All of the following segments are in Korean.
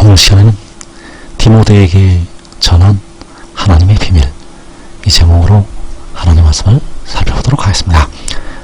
오늘 시간에는 디모데에게 전한 하나님의 비밀, 이 제목으로 하나님 말씀을 살펴보도록 하겠습니다.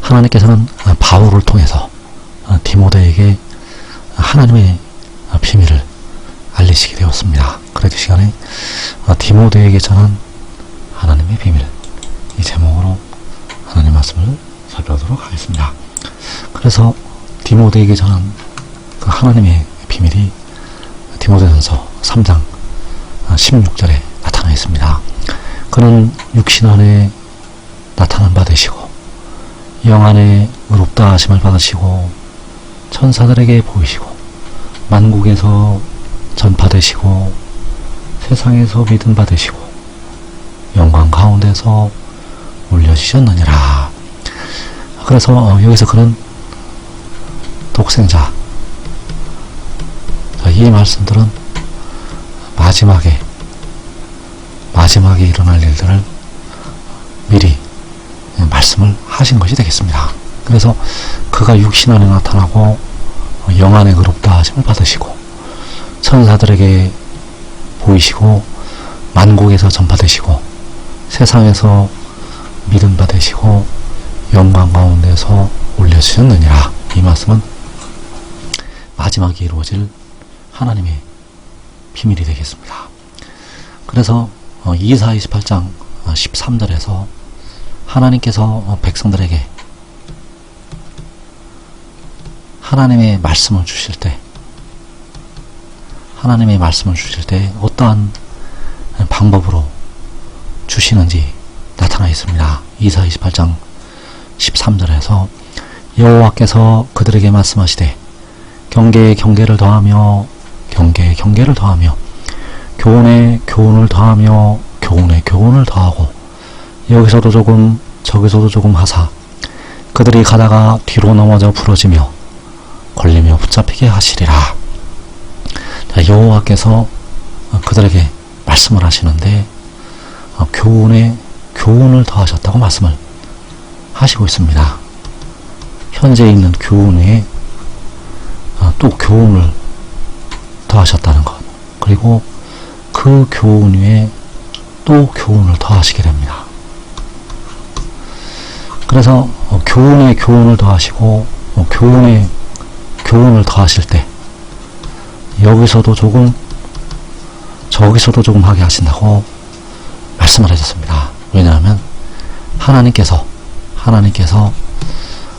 하나님께서는 바울을 통해서 디모데에게 하나님의 비밀을 알리시게 되었습니다. 그래서 이 시간에 디모데에게 전한 하나님의 비밀, 이 제목으로 하나님 말씀을 살펴보도록 하겠습니다. 그래서 디모데에게 전한 그 하나님의 비밀이 디모데전서 3장 16절에 나타나 있습니다. 그는 육신 안에 나타난 바 되시고 영 안에 의롭다 하심을 받으시고 천사들에게 보이시고 만국에서 전파되시고 세상에서 믿음 받으시고 영광 가운데서 올려주셨느니라. 그래서 여기서 그는 독생자, 이 말씀들은 마지막에 일어날 일들을 미리 말씀을 하신 것이 되겠습니다. 그래서 그가 육신 안에 나타나고 영 안에 의롭다 하심을 받으시고 천사들에게 보이시고 만국에서 전파되시고 세상에서 믿음 받으시고 영광 가운데서 올려주셨느니라. 이 말씀은 마지막에 이루어질 하나님의 비밀이 되겠습니다. 그래서 이사야 28장 13절에서 하나님께서 백성들에게 하나님의 말씀을 주실 때 어떠한 방법으로 주시는지 나타나 있습니다. 이사야 28장 13절에서 여호와께서 그들에게 말씀하시되 경계에 경계를 더하며 경계에 경계를 더하며 교훈에 교훈을 더하며 교훈에 교훈을 더하고 여기서도 조금 저기서도 조금 하사 그들이 가다가 뒤로 넘어져 부러지며 걸리며 붙잡히게 하시리라. 여호와께서 그들에게 말씀을 하시는데 교훈에 교훈을 더하셨다고 말씀을 하시고 있습니다. 현재 있는 교훈 외에 또 교훈을 더하셨다는 것, 그리고 그 교훈 위에 또 교훈을 더하시게 됩니다. 그래서 교훈에 교훈을 더하시고 교훈에 교훈을 더하실 때 여기서도 조금 저기서도 조금 하게 하신다고 말씀을 하셨습니다. 왜냐하면 하나님께서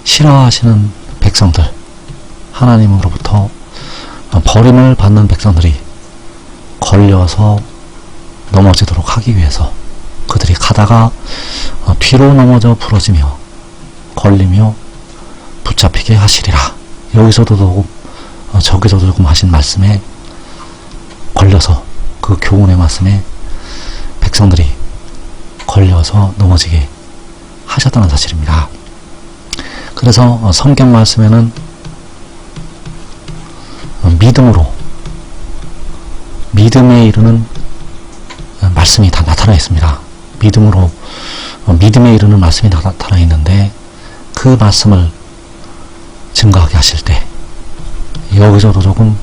싫어하시는 백성들, 하나님으로부터 버림을 받는 백성들이 걸려서 넘어지도록 하기 위해서 그들이 가다가 뒤로 넘어져 부러지며 걸리며 붙잡히게 하시리라. 여기서도 조금 저기서도 조금 하신 말씀에 걸려서 그 교훈의 말씀에 백성들이 걸려서 넘어지게 하셨다는 사실입니다. 그래서 성경 말씀에는 믿음에 이르는 말씀이 다 나타나 있습니다. 믿음에 이르는 말씀이 다 나타나 있는데 그 말씀을 증거하게 하실 때 여기서도 조금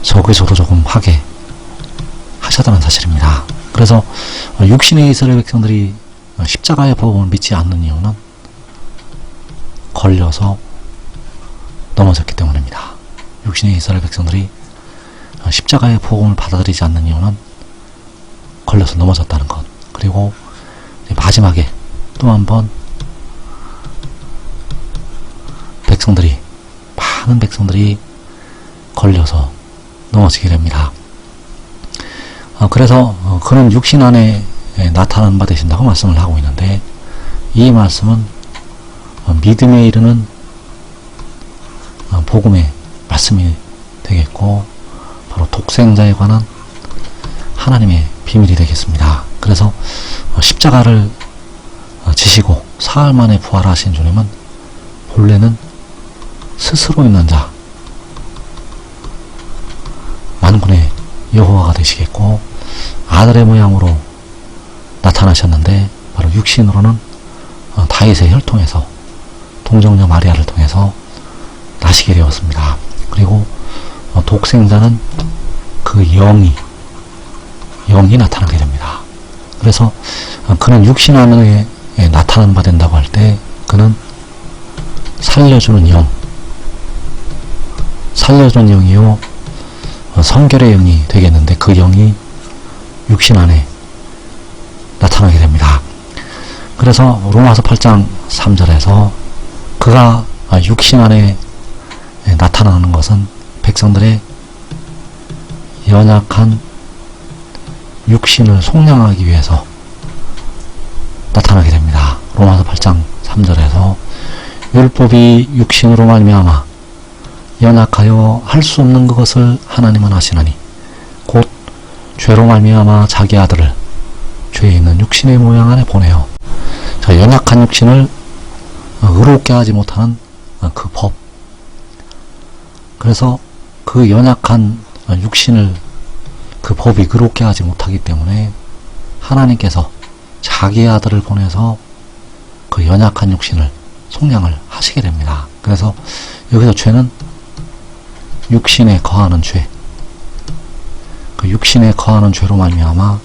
저기서도 조금 하게 하셨다는 사실입니다. 그래서 육신의 이스라엘 백성들이 십자가의 복음을 믿지 않는 이유는 걸려서 넘어졌기 때문입니다. 육신의 이스라엘 백성들이 십자가의 복음을 받아들이지 않는 이유는 걸려서 넘어졌다는 것, 그리고 마지막에 또 한 번 많은 백성들이 걸려서 넘어지게 됩니다. 그래서 그는 육신 안에 나타난 바 되신다고 말씀을 하고 있는데 이 말씀은 믿음에 이르는 복음의 말씀이 되겠고 바로 독생자에 관한 하나님의 비밀이 되겠습니다. 그래서 십자가를 지시고 사흘 만에 부활하신 주님은 본래는 스스로 있는 자 만군의 여호와가 되시겠고 아들의 모양으로 나타나셨는데 바로 육신으로는 다윗의 혈통에서 동정녀 마리아를 통해서 나시게 되었습니다. 그리고 독생자는 그 영이 나타나게 됩니다. 그래서 그는 육신 안에 나타난 바 된다고 할 때 그는 살려주는 영이요 성결의 영이 되겠는데, 그 영이 육신 안에 나타나게 됩니다. 그래서 로마서 8장 3절에서 그가 육신 안에 나타나는 것은 백성들의 연약한 육신을 속량하기 위해서 나타나게 됩니다. 로마서 8장 3절에서 율법이 육신으로 말미암아 연약하여 할 수 없는 그것을 하나님은 하시나니 곧 죄로 말미암아 자기 아들을 죄에 있는 육신의 모양 안에 보내어 연약한 육신을 의롭게 하지 못하는 그 법, 그래서 그 연약한 육신을 그 법이 의롭게 하지 못하기 때문에 하나님께서 자기의 아들을 보내서 그 연약한 육신을 속량을 하시게 됩니다. 그래서 여기서 죄는 육신에 거하는 죄, 그 육신에 거하는 죄로 말미암아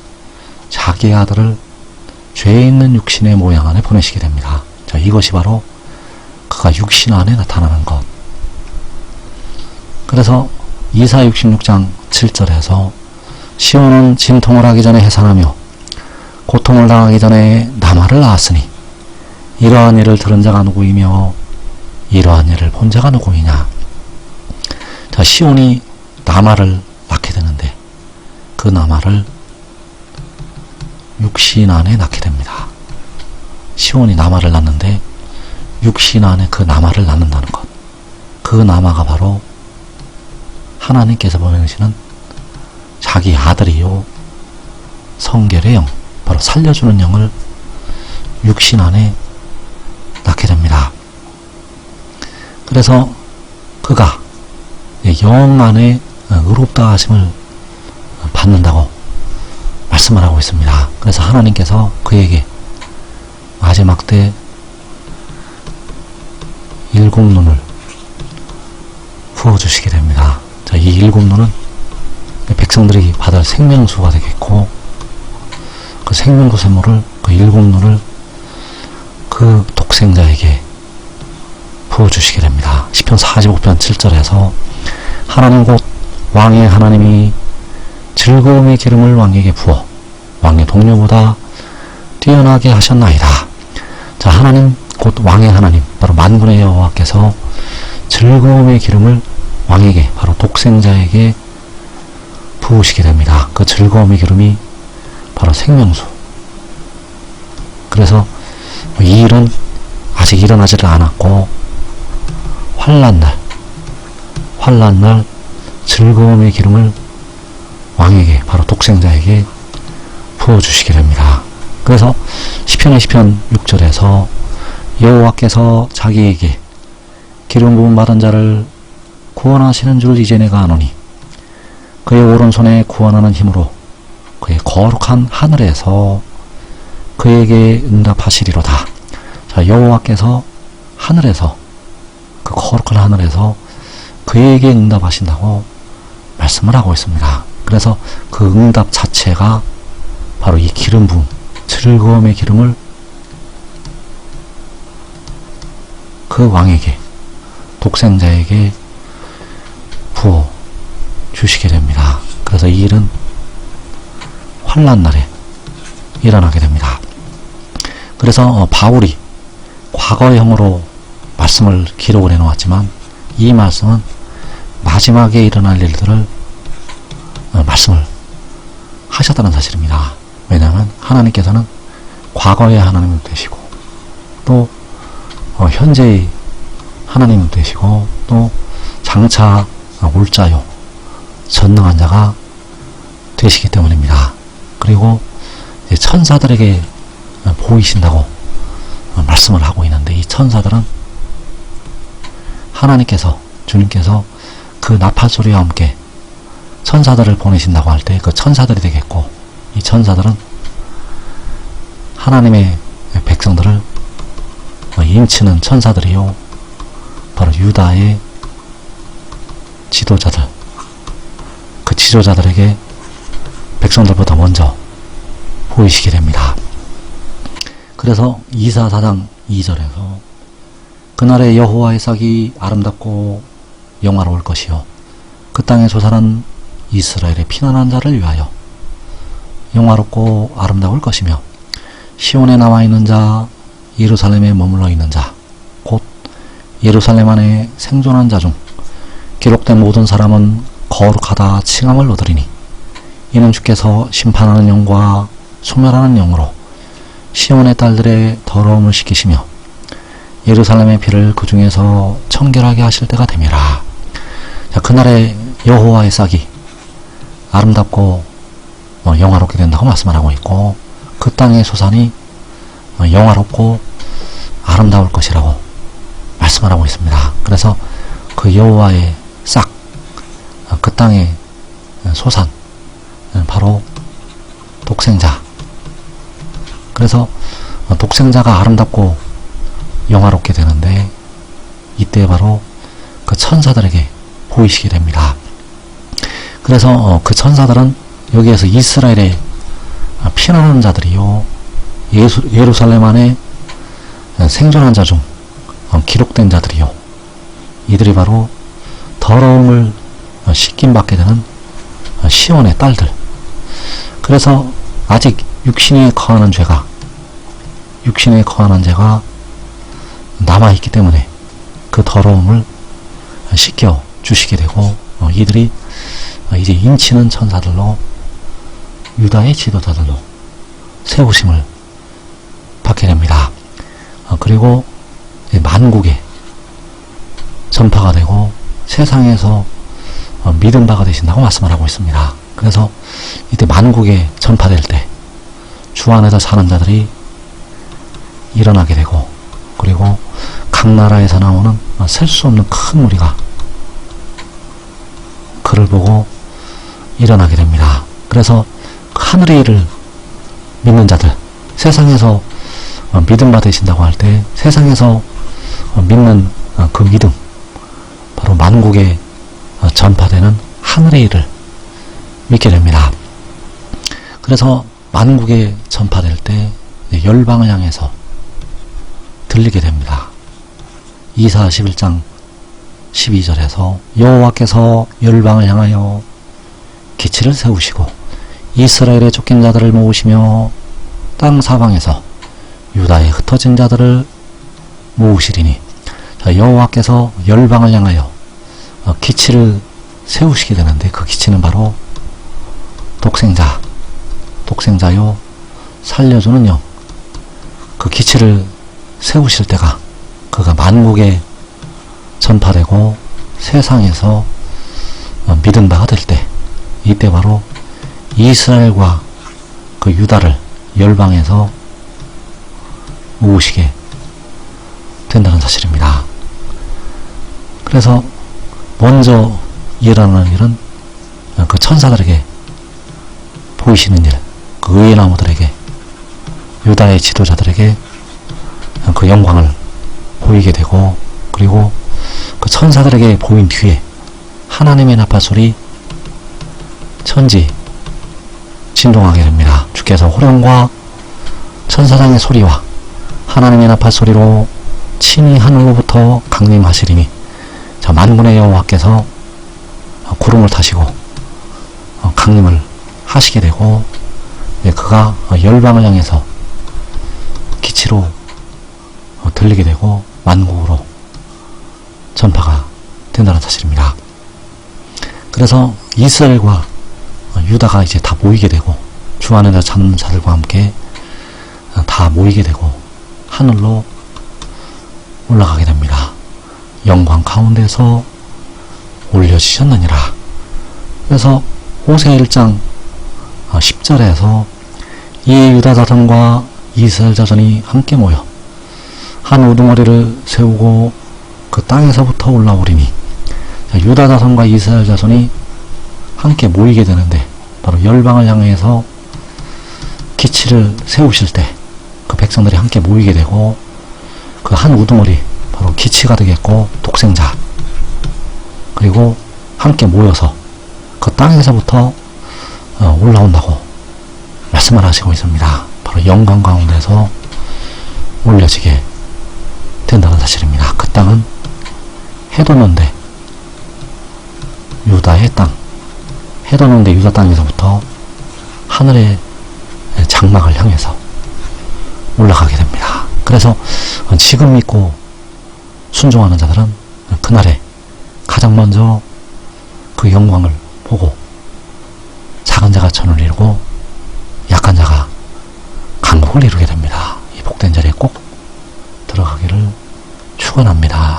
자기의 아들을 죄에 있는 육신의 모양 안에 보내시게 됩니다. 자, 이것이 바로 그가 육신 안에 나타나는 것. 그래서 이사 66장 7절에서 시온은 진통을 하기 전에 해산하며 고통을 당하기 전에 남아를 낳았으니 이러한 일을 들은 자가 누구이며 이러한 일을 본 자가 누구이냐. 자, 시온이 남아를 낳게 되는데 그 남아를 육신 안에 낳게 됩니다. 시온이 남아를 낳는데 육신 안에 그 남아를 낳는다는 것, 그 남아가 바로 하나님께서 보내시는 자기 아들이요 성결의 영, 바로 살려주는 영을 육신 안에 낳게 됩니다. 그래서 그가 영 안에 의롭다 하심을 받는다고 말씀을 하고 있습니다. 그래서 하나님께서 그에게 마지막 때 일곱 눈을 부어주시게 됩니다. 자, 이 일곱 눈은 백성들이 받을 생명수가 되겠고, 그 생명수 샘물을, 그 일곱 눈을 그 독생자에게 부어주시게 됩니다. 시편 45편 7절에서 하나님 곧 왕의 하나님이 즐거움의 기름을 왕에게 부어 왕의 동료보다 뛰어나게 하셨나이다. 자, 하나님 곧 왕의 하나님, 바로 만군의 여호와께서 즐거움의 기름을 왕에게, 바로 독생자에게 부으시게 됩니다. 그 즐거움의 기름이 바로 생명수. 그래서 이 일은 아직 일어나지를 않았고 환난날 즐거움의 기름을 왕에게, 바로 독생자에게 부어주시게 됩니다. 그래서 시편 6절에서 여호와께서 자기에게 기름 부음 받은 자를 구원하시는 줄 이제 내가 아노니 그의 오른손에 구원하는 힘으로 그의 거룩한 하늘에서 그에게 응답하시리로다. 자, 여호와께서 하늘에서, 그 거룩한 하늘에서 그에게 응답하신다고 말씀을 하고 있습니다. 그래서 그 응답 자체가 바로 이 기름 부음, 즐거움의 기름을 그 왕에게, 독생자에게 부어 주시게 됩니다. 그래서 이 일은 환난날에 일어나게 됩니다. 그래서 바울이 과거형으로 말씀을 기록을 해놓았지만 이 말씀은 마지막에 일어날 일들을 말씀을 하셨다는 사실입니다. 왜냐하면 하나님께서는 과거의 하나님도 되시고 또 현재의 하나님도 되시고 또 장차 올 자요 전능한 자가 되시기 때문입니다. 그리고 이제 천사들에게 보이신다고 말씀을 하고 있는데, 이 천사들은 하나님께서, 주님께서 그 나팔소리와 함께 천사들을 보내신다고 할 때 그 천사들이 되겠고, 이 천사들은 하나님의 백성들을 인치는 천사들이요 바로 유다의 지도자들, 그 지도자들에게 백성들보다 먼저 보이시게 됩니다. 그래서 이사 4장 2절에서 그날의 여호와의 싹이 아름답고 영화로울 것이요 그 땅에 솟아난 이스라엘의 피난한 자를 위하여 영화롭고 아름다울 것이며 시온에 남아있는 자 예루살렘에 머물러 있는 자 곧 예루살렘 안에 생존한 자 중 기록된 모든 사람은 거룩하다 칭함을 얻으리니 이는 주께서 심판하는 영과 소멸하는 영으로 시온의 딸들의 더러움을 씻기시며 예루살렘의 피를 그 중에서 청결하게 하실 때가 됨이라. 자, 그날의 여호와의 싹이 아름답고 영화롭게 된다고 말씀을 하고 있고 그 땅의 소산이 영화롭고 아름다울 것이라고 말씀을 하고 있습니다. 그래서 그 여호와의 싹, 그 땅의 소산, 바로 독생자. 그래서 독생자가 아름답고 영화롭게 되는데 이때 바로 그 천사들에게 보이시게 됩니다. 그래서 그 천사들은 여기에서 이스라엘의 피난하는 자들이요 예루살렘 안에 생존한 자 중 기록된 자들이요 이들이 바로 더러움을 씻김 받게 되는 시온의 딸들. 그래서 아직 육신에 거하는 죄가 남아있기 때문에 그 더러움을 씻겨 주시게 되고 이들이 이제 인치는 천사들로 유다의 지도자들로 세우심을 받게 됩니다. 그리고 만국에 전파가 되고 세상에서 믿음 바가 되신다고 말씀을 하고 있습니다. 그래서 이때 만국에 전파될 때 주 안에서 사는 자들이 일어나게 되고 그리고 각 나라에서 나오는 셀 수 없는 큰 무리가 그를 보고 일어나게 됩니다. 그래서 하늘의 일을 믿는 자들, 세상에서 믿음 받으신다고 할 때 세상에서 믿는 그 믿음, 바로 만국에 전파되는 하늘의 일을 믿게 됩니다. 그래서 만국에 전파될 때 열방을 향해서 들리게 됩니다. 이사 11장 12절에서 여호와께서 열방을 향하여 기치를 세우시고 이스라엘의 쫓긴 자들을 모으시며 땅 사방에서 유다의 흩어진 자들을 모으시리니 여호와께서 열방을 향하여 기치를 세우시게 되는데 그 기치는 바로 독생자요 살려주는 영. 그 기치를 세우실 때가 그가 만국에 전파되고 세상에서 믿음 바가 될 때 이때 바로 이스라엘과 그 유다를 열방에서 모으시게 된다는 사실입니다. 그래서 먼저 일어나는 일은 그 천사들에게 보이시는 일, 그 의의 나무들에게 유다의 지도자들에게 그 영광을 보이게 되고 그리고 그 천사들에게 보인 뒤에 하나님의 나팔소리 천지 진동하게 됩니다. 주께서 호령과 천사장의 소리와 하나님의 나팔소리로 친히 하늘로부터 강림하시리니 자 만군의 여호와께서 구름을 타시고 강림을 하시게 되고 그가 열방을 향해서 기치로 들리게 되고 만국으로 전파가 된다는 사실입니다. 그래서 이스라엘과 유다가 이제 다 모이게 되고 주 안에서 사는 자들과 함께 다 모이게 되고 하늘로 올라가게 됩니다. 영광 가운데서 올려주셨느니라. 그래서 호세아 1장 10절에서 이 유다 자손과 이스라엘 자손이 함께 모여 한 우두머리를 세우고 그 땅에서부터 올라오리니 유다 자손과 이스라엘 자손이 함께 모이게 되는데 바로 열방을 향해서 기치를 세우실 때 그 백성들이 함께 모이게 되고 그 한 우두머리 바로 기치가 되겠고 독생자 그리고 함께 모여서 그 땅에서부터 올라온다고 말씀을 하시고 있습니다. 바로 영광 가운데서 올려지게 된다는 사실입니다. 그 땅은 해돋는데 유다의 땅, 해돋는데 유다 땅에서부터 하늘의 장막을 향해서 올라가게 됩니다. 그래서 지금 믿고 순종하는 자들은 그날에 가장 먼저 그 영광을 보고 작은 자가 천을 이루고 약한 자가 강국을 이루게 됩니다. 이 복된 자리에 꼭 들어가기를 축원합니다.